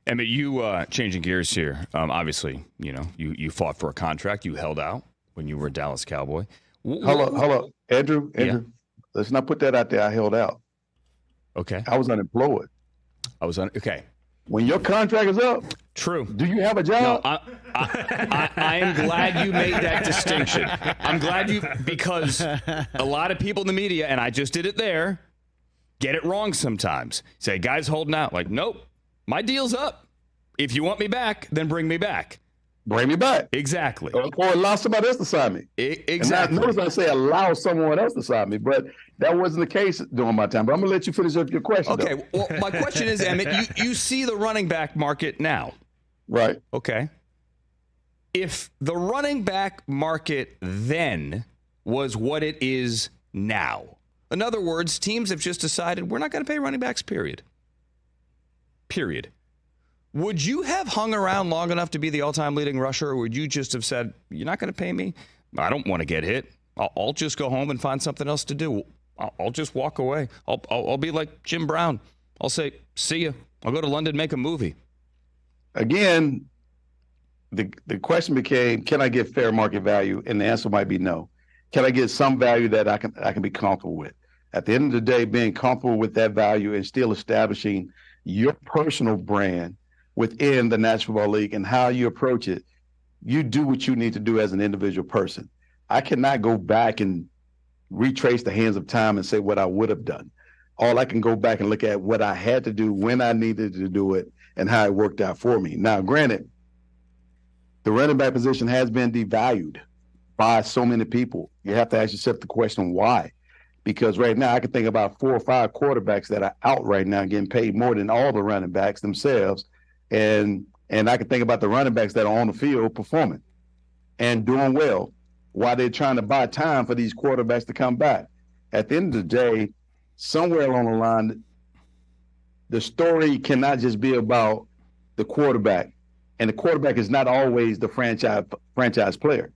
Emmitt, you changing gears here. Obviously, you fought for a contract. You held out when you were a Dallas Cowboy. Hold up. Andrew, Yeah. let's not put that out there. I held out. Okay. I was unemployed. Okay. When your contract is up, true. Do you have a job? No, I am glad you made that distinction. I'm glad because a lot of people in the media, and I just did it there, get it wrong sometimes. Say, guys holding out. Like, nope, my deal's up. If you want me back, then bring me back. Bring me back. Exactly. Or allow somebody else to sign me. Exactly. And notice I say allow someone else to sign me, but that wasn't the case during my time. But I'm going to let you finish up your question. Okay. Though. Well, my question is, Emmitt, you see the running back market now. Right. Okay. If the running back market then was what it is now, in other words, teams have just decided we're not going to pay running backs, period. Would you have hung around long enough to be the all-time leading rusher, or would you just have said, you're not going to pay me? I don't want to get hit. I'll just go home and find something else to do. I'll just walk away. I'll be like Jim Brown. I'll say, see ya. I'll go to London, make a movie. Again, the question became, can I get fair market value? And the answer might be no. Can I get some value that I can be comfortable with? At the end of the day, being comfortable with that value and still establishing your personal brand within the National Football League and how you approach it, you do what you need to do as an individual person. I cannot go back and retrace the hands of time and say what I would have done. All I can go back and look at what I had to do, when I needed to do it, and how it worked out for me. Now, granted, the running back position has been devalued by so many people. You have to ask yourself the question, why? Because right now I can think about 4 or 5 quarterbacks that are out right now getting paid more than all the running backs themselves. And I can think about the running backs that are on the field performing and doing well while they're trying to buy time for these quarterbacks to come back. At the end of the day, somewhere along the line, the story cannot just be about the quarterback. And the quarterback is not always the franchise player.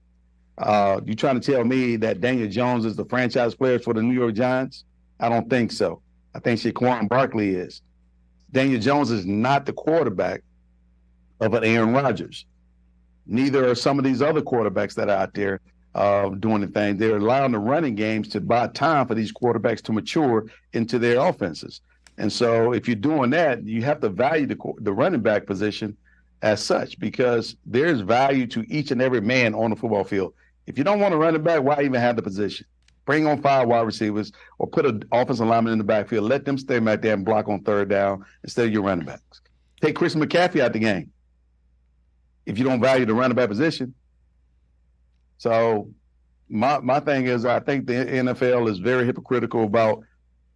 You trying to tell me that Daniel Jones is the franchise player for the New York Giants? I don't think so. I think Saquon Barkley is. Daniel Jones is not the quarterback of an Aaron Rodgers. Neither are some of these other quarterbacks that are out there doing the thing. They're allowing the running games to buy time for these quarterbacks to mature into their offenses. And so if you're doing that, you have to value the running back position as such, because there's value to each and every man on the football field. If you don't want to run it back, why even have the position? Bring on 5 wide receivers or put an offensive lineman in the backfield. Let them stay back there and block on third down instead of your running backs. Take Chris McCaffrey out the game if you don't value the running back position. So my thing is, I think the NFL is very hypocritical about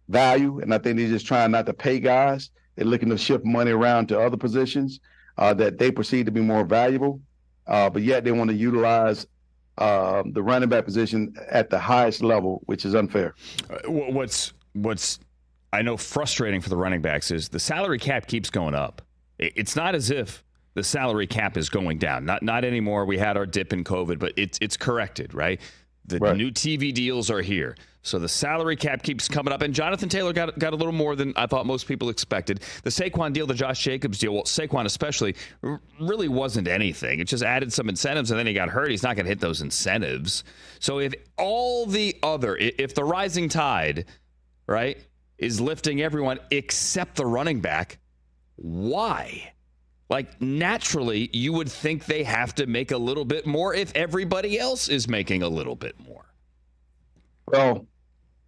value, and I think they're just trying not to pay guys. They're looking to shift money around to other positions that they perceive to be more valuable, but yet they want to utilize the running back position at the highest level, which is unfair. What's I know frustrating for the running backs is the salary cap keeps going up. It's not as if the salary cap is going down. Not anymore. We had our dip in COVID, but it's corrected, right? The new TV deals are here. So the salary cap keeps coming up, and Jonathan Taylor got a little more than I thought most people expected. The Saquon deal, the Josh Jacobs deal, well, Saquon especially, really wasn't anything. It just added some incentives, and then he got hurt. He's not going to hit those incentives. So if the rising tide, right, is lifting everyone except the running back, why? Like, naturally, you would think they have to make a little bit more if everybody else is making a little bit more. Well,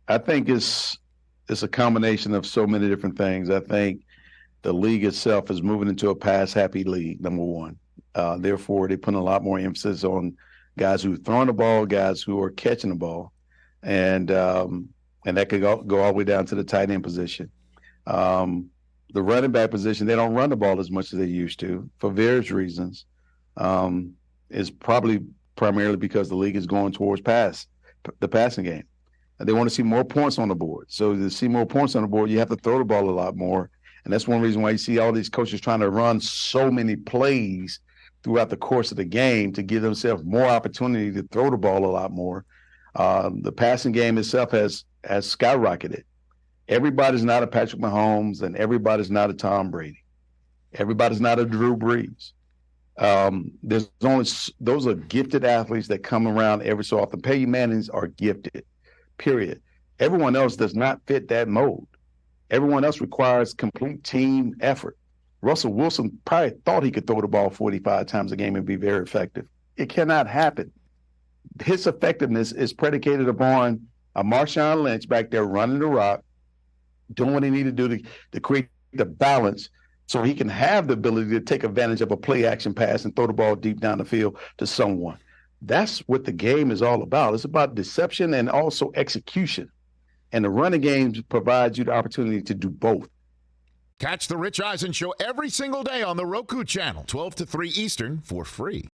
I think it's a combination of so many different things. I think the league itself is moving into a pass-happy league, number one. Therefore, they put a lot more emphasis on guys who are throwing the ball, guys who are catching the ball, and that could go all the way down to the tight end position. The running back position, they don't run the ball as much as they used to for various reasons. It's probably primarily because the league is going towards the passing game. They want to see more points on the board. So to see more points on the board, you have to throw the ball a lot more. And that's one reason why you see all these coaches trying to run so many plays throughout the course of the game to give themselves more opportunity to throw the ball a lot more. The passing game itself has skyrocketed. Everybody's not a Patrick Mahomes and everybody's not a Tom Brady. Everybody's not a Drew Brees. There's only those are gifted athletes that come around every so often. Peyton Mannings are gifted, period. Everyone else does not fit that mold. Everyone else requires complete team effort. Russell Wilson probably thought he could throw the ball 45 times a game and be very effective. It cannot happen. His effectiveness is predicated upon a Marshawn Lynch back there running the rock, doing what he needed to do to create the balance so he can have the ability to take advantage of a play action pass and throw the ball deep down the field to someone. That's what the game is all about. It's about deception and also execution. And the running game provides you the opportunity to do both. Catch the Rich Eisen Show every single day on the Roku channel, 12 to 3 Eastern, for free.